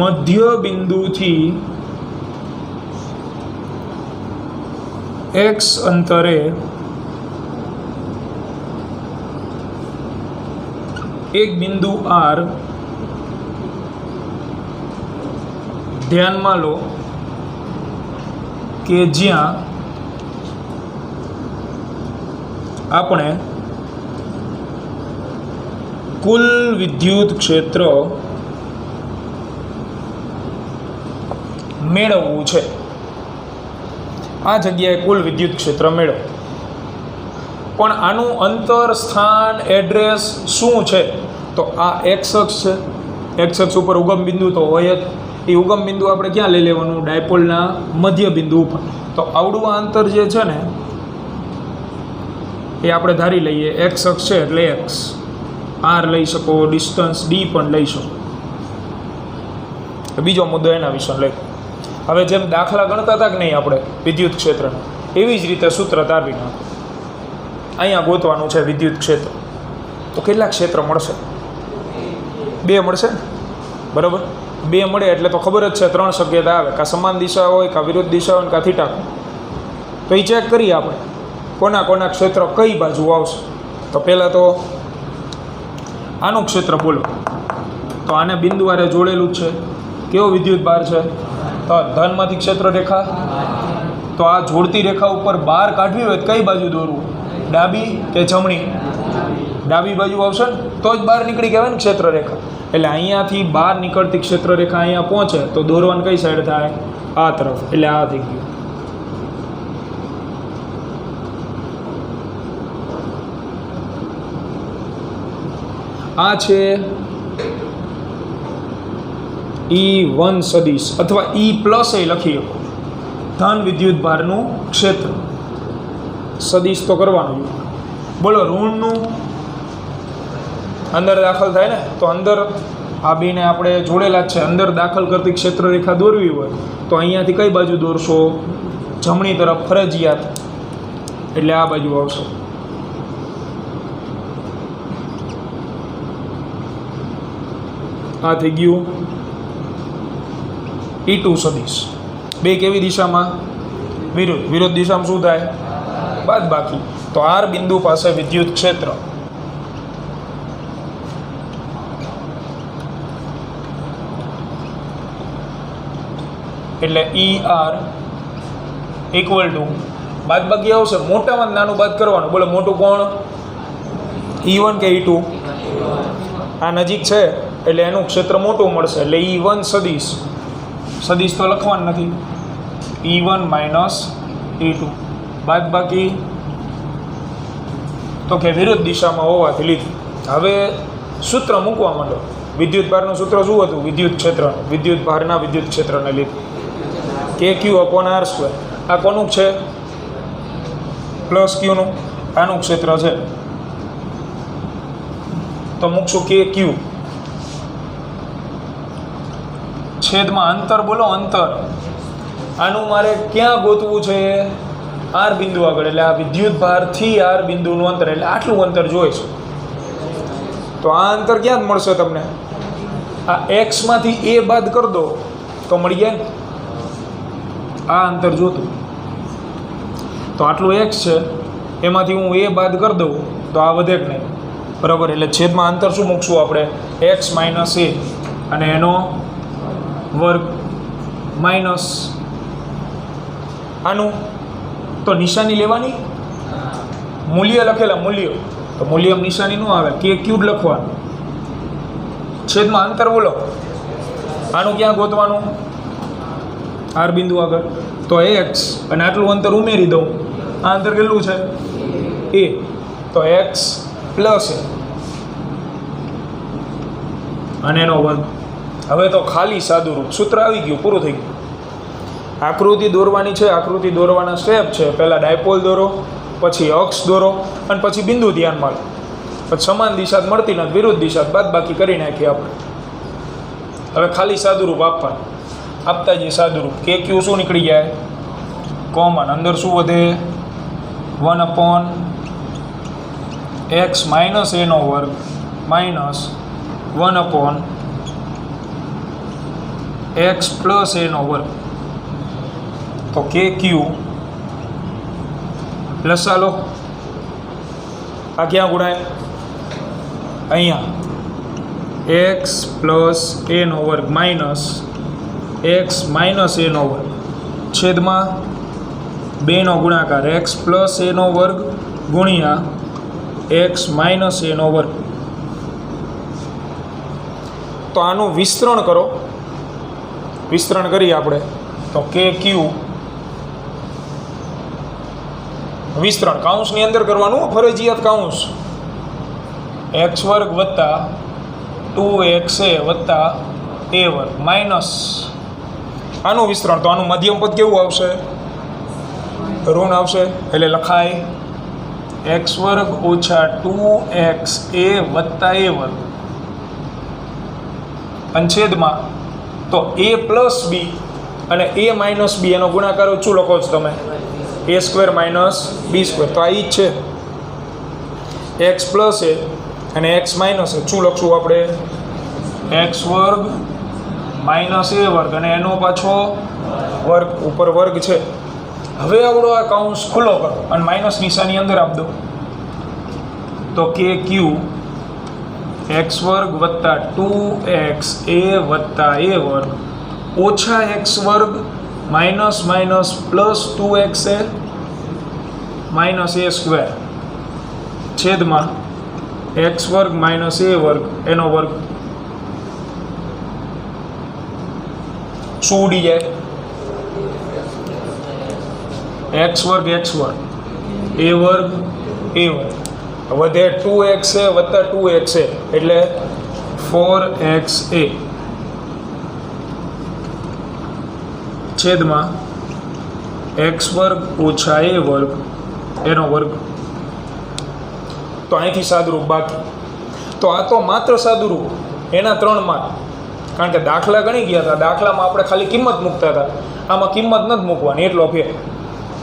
મધ્ય બિંદુથી x અંતરે એક બિંદુ R ધ્યાનમાં લો કે જ્યાં આપણે કુલ વિદ્યુત ક્ષેત્ર મેળવવું છે. આ જગ્યાએ કુલ વિદ્યુત ક્ષેત્ર મેળવો, પણ આનું અંતર, સ્થાન, એડ્રેસ શું છે? તો આ એક્સ અક્ષ છે, એક્સ અક્ષ ઉપર ઉગમ બિંદુ તો હોય જ. એ ઉગમ બિંદુ આપણે ક્યાં લઈ લેવાનું? ડાયપોલના મધ્ય બિંદુ ઉપર. તો આવડું આ અંતર જે છે ને એ આપણે ધારી લઈએ એક્સ અક્ષ છે એટલે એક્સ. આર લઈ શકો, ડિસ્ટન્સ ડી પણ લઈ શકો. બીજો મુદ્દો એના વિશે લઈ. હવે જેમ દાખલા ગણતા હતા કે નહીં આપણે વિદ્યુત ક્ષેત્રના, એવી જ રીતે સૂત્ર તારવી નાખો. અહીંયા ગોતવાનું છે વિદ્યુત ક્ષેત્ર. તો કેટલા ક્ષેત્ર મળશે? 2 મળશે ને, બરાબર. 2 મળે એટલે તો ખબર જ છે 3 શક્યતા આવે, કાં સમાન દિશા હોય, કાં વિરુદ્ધ દિશા હોય, કાં થીટા. તો એ ચેક કરીએ આપણે કોના કોના ક્ષેત્ર કઈ બાજુ આવશે. તો પહેલાં તો આનું ક્ષેત્ર બોલો. તો આને બિંદુ આરે જોડેલું જ છે. કેવો વિદ્યુત ભાર છે? તો ધનમાંથી ક્ષેત્ર રેખા. તો આ જોડતી રેખા ઉપર બહાર કાઢવી હોય તો કઈ બાજુ દોરવું? ડાબી કે જમણી? ડાબી બાજુ આવશે ને તો જ બહાર નીકળી કહેવાય ને ક્ષેત્ર રેખા. એટલે અહીંયાથી બહાર નીકળતી ક્ષેત્ર રેખા અહીંયા પહોંચે તો દોરવાની કઈ સાઈડ થાય? આ તરફ. એટલે આ થઈ ગયું. આ છે E1 સદિશ, અથવા E પ્લસ એ લખી શકો. ધન વિદ્યુત ભારનું ક્ષેત્ર સદિશ તો કરવાનું. બોલો ઋણનું અંદર દાખલ થાય ને, તો અંદર આ બેને આપણે જોડેલા જ છે. અંદર દાખલ કરતી ક્ષેત્ર રેખા દોરવી હોય તો અહીંયાથી કઈ બાજુ દોરશો? જમણી તરફ ફરજિયાત. એટલે આ બાજુ આવશે. આ થઈ ગયું E2 સદિશ. 2 કેવી દિશામાં? વિરુદ્ધ. વિરુદ્ધ દિશામાં શું થાય? બાદ બાકી. તો આર બિંદુ પાસે વિદ્યુત ક્ષેત્ર એટલે ER ઇક્વલ ટુ બાદ બાકી આવશે. મોટામાં નાનું બાદ કરવાનું. બોલો મોટું કોણ? E1 કે E2? આ નજીક છે એટલે એનું ક્ષેત્ર મોટું મળશે. એટલે E1 સદિશ. સદિશ તો લખવાનું નથી. E1 માઇનસ E2 બાદ બાકી તો કે વિરુદ્ધ દિશામાં હોવાથી લીધું. હવે સૂત્ર મૂકવા માંડો. વિદ્યુત ભારનું સૂત્ર શું હતું? વિદ્યુત ક્ષેત્ર, વિદ્યુત ભારના વિદ્યુત ક્ષેત્રને લીધું KQ અપોન R². આ કોનું છે? પ્લસ ક્યુનું. આનું ક્ષેત્ર છે તો મૂકશું KQ છેદમાં અંતર. બોલો અંતર. આનું મારે ક્યાં ગોતવું છે? આર બિંદુ આગળ. એટલે આ વિદ્યુત ભારથી આર બિંદુનું અંતર, એટલે આટલું અંતર જોઈએ છે. તો આ અંતર ક્યાં જ મળશે તમને? આ એક્સમાંથી એ બાદ કરી દો તો મળી જાય ને. આ અંતર જોતું તો આટલું એક્સ છે, એમાંથી હું એ બાદ કરી દઉં તો આ વધે કે નહીં? બરાબર. એટલે છેદમાં અંતર શું મૂકશું આપણે? એક્સ માઇનસ એ અને એનો વર્ગ માઇનસ આનું. તો નિશાની લેવાની, મૂલ્ય લખેલા મૂલ્ય, તો મૂલ્ય નિશાની ન આવે, KQ લખવાનું. છેદમાં અંતર બોલો, આનું ક્યાં ગોતવાનું? આર બિંદુ આગળ તો એક્સ અને આટલું અંતર ઉમેરી દઉં. આ અંતર કેટલું છે? એ. તો એક્સ પ્લસ એ અને એનો વર્ગ. હવે તો ખાલી સાદુરૂપ સૂત્ર આવી ગયું, પૂરું થઈ ગયું. આકૃતિ દોરવાની છે. આકૃતિ દોરવાના સ્ટેપ છે. પહેલાં ડાયપોલ દોરો, પછી અક્ષ દોરો અને પછી બિંદુ ધ્યાનમાં લો. પછી સમાન દિશા મળતી નથી, વિરુદ્ધ દિશા બાદબાકી કરી નાખીએ આપણે. હવે ખાલી સાદુરૂપ આપવાનું. આપતા જઈએ સાદુરૂપ. કે ક્યુ શું નીકળી જાય? કોમન. અંદર શું વધે? 1/x માઇનસ એનો વર્ગ માઇનસ 1/x પ્લસ એનો વર્ગ. તો કે ક્યુ લસા લો. આ ક્યાં ગુણાય? અહીંયા એક્સ પ્લસ એનો વર્ગ માઇનસ એક્સ માઇનસ એનો વર્ગ છેદમાં 2નો ગુણાકાર એક્સ પ્લસ એનો વર્ગ ગુણ્યા એક્સ માઇનસ એનો વર્ગ. તો આનું વિસ્તરણ કરો. વિસ્તરણ કરીએ આપણે તો કે ક્યુ વિસ્તરણ કાઉન્સની અંદર કરવાનું, ફરજિયાત કાઉન્સ. એક્સ વર્ગ વત્તા 2xa વત્તા એ વર્ગ માઇનસ આનું વિસ્તરણ. તો આનું મધ્યમ પદ કેવું આવશે? ઋણ આવશે. એટલે લખાય એક્સ વર્ગ ઓછા 2xa વત્તા એ વર્ગ અને છેદમાં તો એ પ્લસ બી અને એ માઇનસ બી એનો ગુણાકાર શું લખો છો તમે? એ સ્ક્વેર માઇનસ બી સ્ક્વેર. તો આ ઈ જ છે. એક્સ પ્લસ એ અને એક્સ માઇનસ એ શું લખશું આપણે? એક્સ વર્ગ માઇનસ એ વર્ગ અને એનો પાછો વર્ગ, ઉપર વર્ગ છે. હવે આવડો આ કાઉન્સ ખુલ્લો કરો અને માઇનસ નિશાની અંદર આપી દો. તો કે ક્યુ એક્સ વર્ગ વત્તા 2xa વત્તા એ વર્ગ ઓછા એક્સ વર્ગ minus minus plus 2xa minus a square છેદમાં એક્સ વર્ગ માઇનસ એ વર્ગ એનો વર્ગ. શું ઉડી જાય? એક્સ વર્ગ એ વર્ગ વધે 2xa વત્તા 2xa એટલે 4xa છેદમાં એક્સ વર્ગ ઓછા એ વર્ગ એનો વર્ગ. તો અહીંથી સાદુરૂપ બાકી. તો આ તો માત્ર સાદુરૂપ, એના 3 માર્ક. કારણ કે દાખલા ગણી ગયા હતા. દાખલામાં આપણે ખાલી કિંમત મૂકતા હતા, આમાં કિંમત નથી મૂકવાની, એટલો ફેર.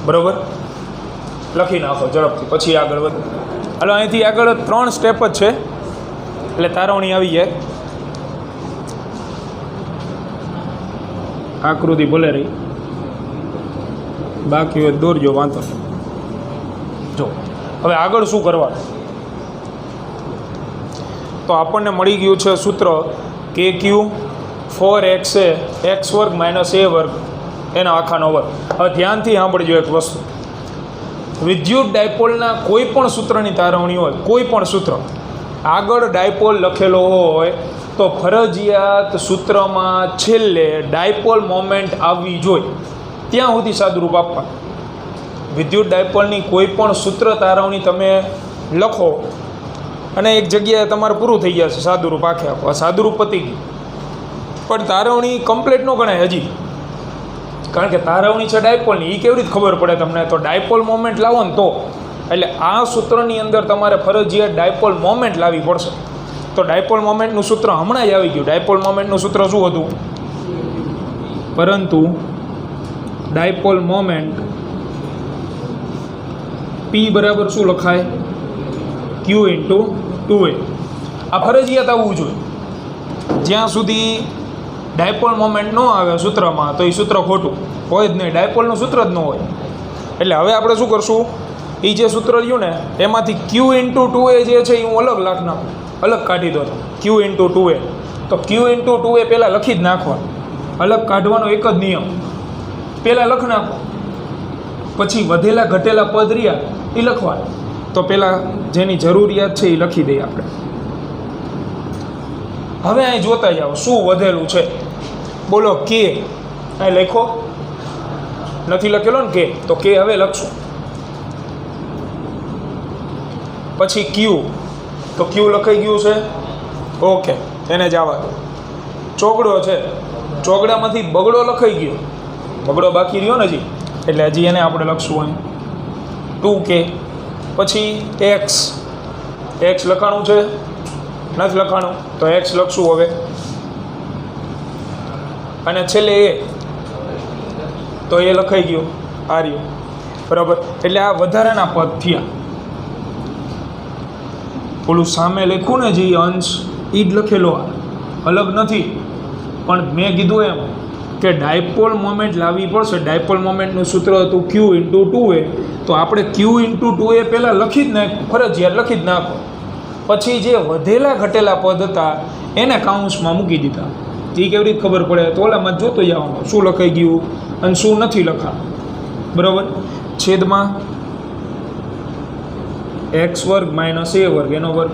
બરાબર? લખી નાખો ઝડપથી, પછી આગળ વધો. હાલો, અહીંથી આગળ 3 સ્ટેપ જ છે એટલે તારવણી આવી જાય. આકૃતિ ભલે રહી, બાકી હોય દોરજો, વાંધો નહીં. જો હવે આગળ શું કરવાનું? તો આપણને મળી ગયું છે સૂત્ર કે ક્યુ 4xa એક્સ વર્ગ માઇનસ એ વર્ગ એના આખાનો વર્ગ. હવે ધ્યાનથી સાંભળજો એક વસ્તુ. વિદ્યુત ડાયપોલના કોઈ પણ સૂત્રની તારવણી હોય, કોઈ પણ સૂત્ર આગળ ડાયપોલ લખેલો હોય તો ફરજિયાત સૂત્રમાં છેલ્લે ડાયપોલ મોમેન્ટ આવવી જોઈએ. ત્યાં સુધી સાદુરૂપ આપવા. વિદ્યુત ડાયપોલની કોઈ પણ સૂત્ર તારવણી તમે લખો અને એક જગ્યાએ તમારે પૂરું થઈ જશે સાદુરૂપ આખે આખો. આ સાદુરૂપ પતી ગયું, પણ તારવણી કમ્પ્લીટ ન ગણાય હજી. કારણ કે તારવણી છે ડાયપોલની, એ કેવી રીતે ખબર પડે તમને? તો ડાયપોલ મોમેન્ટ લાવો ને તો. એટલે આ સૂત્રની અંદર તમારે ફરજિયાત ડાયપોલ મોમેન્ટ લાવવી પડશે. તો ડાયપોલ મોમેન્ટનું સૂત્ર હમણાં જ આવી ગયું. ડાયપોલ મોમેન્ટનું સૂત્ર શું હતું? પરંતુ ડાયપોલ મોમેન્ટ પી બરાબર શું લખાય? ક્યુ ઇન્ટુ 2a. આ ફરજિયાત આવવું જોઈએ. જ્યાં સુધી ડાયપોલ મોમેન્ટ ન આવે સૂત્રમાં તો એ સૂત્ર ખોટું હોય જ નહીં. ડાયપોલનું સૂત્ર જ ન હોય. એટલે હવે આપણે શું કરશું? એ જે સૂત્ર રહ્યું ને એમાંથી ક્યુ ઇન્ટુ 2a જે છે એ હું અલગ નાખું, અલગ કાઢી દો. તો ક્યુ ઇન્ટુ 2a, તો ક્યુ ઇન્ટુ 2a પહેલાં લખી જ નાખવાનું. અલગ કાઢવાનો એક જ નિયમ, પહેલાં લખ નાખો, પછી વધેલા ઘટેલા પદ રહ્યા એ લખવાના. તો પહેલાં જેની જરૂરિયાત છે એ લખી દઈએ આપણે. હવે અહીં જોતા જાઓ શું વધેલું છે. બોલો કે અહીં લખો, નથી લખેલો ને કે, તો કે હવે લખશું. પછી ક્યુ, તો ક્યુ લખાઈ ગયું છે. ઓકે, એને જવા દો. ચોગડો છે, ચોગડામાંથી બગડો લખાઈ ગયો, બગડો બાકી રહ્યો ને હજી, એટલે હજી એને આપણે લખશું અહીં 2k. પછી એક્સ, એક્સ લખાણું છે, નથી લખાણું, તો એક્સ લખશું હવે. અને છેલ્લે એ, તો એ લખાઈ ગયો આ રહ્યો, બરાબર. એટલે આ વધારાના પદ થયા. ઓલું સામે લખ્યું ને જે અંશ, એ જ લખેલો, અલગ નથી. પણ મેં કીધું એમ કે ડાયપોલ મોમેન્ટ લાવવી પડશે. ડાયપોલ મોમેન્ટનું સૂત્ર હતું Q × 2a, તો આપણે Q × 2a પહેલાં લખી જ નાખો, ફરજિયાત લખી જ નાખો. પછી જે વધેલા ઘટેલા પદ હતા એને કાઉન્સમાં મૂકી દીધા. એ કેવી રીતે ખબર પડે? તો ઓલામાં જોતો જવાનું શું લખાઈ ગયું અને શું નથી લખાણું, બરાબર. છેદમાં x² - a² એનો વર્ગ.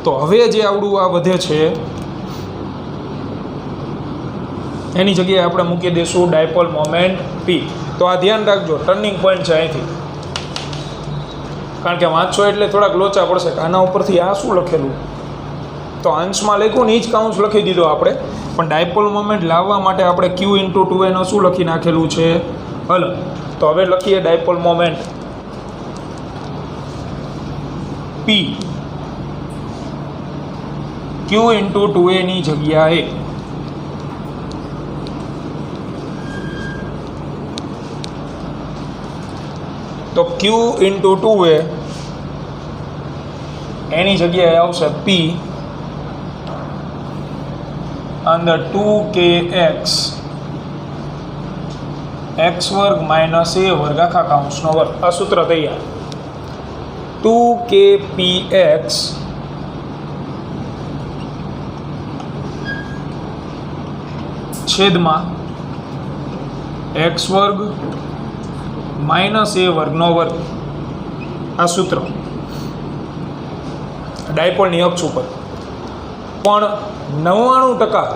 તો હવે જે આવડું આ વધે છે એની જગ્યાએ આપણે મૂકી દઈશું ડાયપોલ મોમેન્ટ P. તો આ ધ્યાન રાખજો, ટર્નિંગ પોઈન્ટ છે અહીંથી, કારણ કે વાંચો એટલે થોડાક લોચા પડશે કે આના ઉપરથી આ શું લખેલું. તો અંશમાં લખ્યું ને એ જ કાઉન્સ લખી દીધો આપણે, પણ ડાયપોલ મોમેન્ટ લાવવા માટે આપણે Q × 2a નો શું લખી નાખેલું છે અલગ. તો હવે લખીએ dipole moment P Q × 2a ની જગ્યાએ તો Q × 2a એની જગ્યાએ આવશે P અંદર 2kx x² - a² આખા કાઉન્સનો વર્ગ. આ સૂત્ર તૈયાર. 2kpx છેદમાં x² - a² નો વર્ગ. આ સૂત્ર ડાયપોલની અક્ષ ઉપર. પણ 99%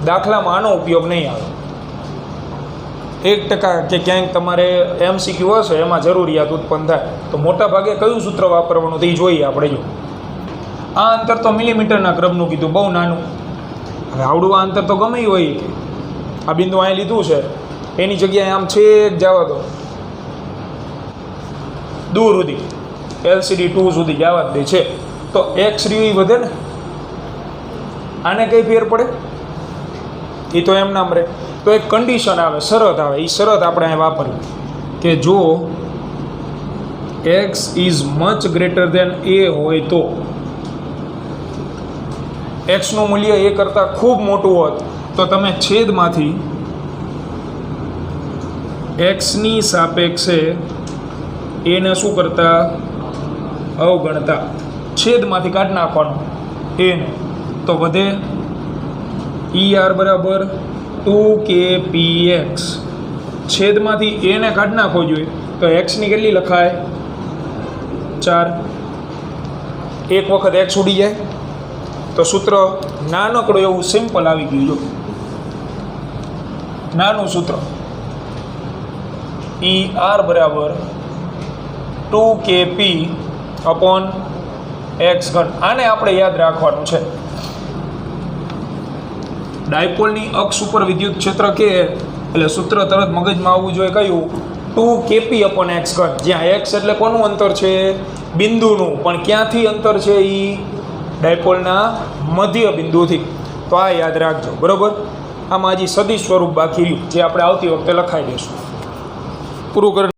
દાખલામાં આનો ઉપયોગ નહીં આવે. 1% કે ક્યાંક તમારે MCQ હશે એમાં જરૂરિયાત ઉત્પન્ન થાય, તો મોટા ભાગે કયું સૂત્ર વાપરવાનું તે જોઈએ આપણે. જો આ અંતર તો મિલીમીટરના ક્રમનું કીધું, બહુ નાનું. હવે આવડું આ અંતર તો ગમે હોય કે આ બિંદુ અહીં લીધું છે એની જગ્યાએ આમ છેક જવા દો, દૂર સુધી LCD 2 સુધી જવા જ દે છે, તો x રહ્યું વધે ને. આને કઈ ફેર પડે? એ તો એમ નામ રહે. તો એક કન્ડિશન આવે, શરત આવે, એ શરત આપણે અહીં વાપરવી કે જો x > a હોય તો x નું મૂલ્ય a કરતાં ખૂબ મોટું હોત તો તમે છેદમાંથી x ની સાપેક્ષે એને શું કરતા? અવગણતા. છેદમાંથી કાઢી નાખવાનું એને, તો વધે ER બરાબર 2kpx. છેદમાંથી એને કાઢી નાખવો જોઈએ, તો x ની કેટલી લખાય? 4. એક વખત x ઉડી જાય તો સૂત્ર નાનકડું એવું સિમ્પલ આવી ગયું. જો નાનું સૂત્ર ER બરાબર 2kp/x². આને આપણે યાદ રાખવાનું છે. ડાયપોલની અક્ષ ઉપર વિદ્યુત ક્ષેત્ર કે એટલે સૂત્ર તરત મગજમાં આવવું જોઈએ કયું? 2kp/x². જ્યાં x એટલે કોનું અંતર છે? બિંદુનું. પણ ક્યાંથી અંતર છે? એ ડાયપોલના મધ્ય બિંદુથી. તો આ યાદ રાખજો, બરાબર. આમાં હજી સદિશ સ્વરૂપ બાકી રહ્યું જે આપણે આવતી વખતે લખાઈ દઈશું. પૂરું કરી.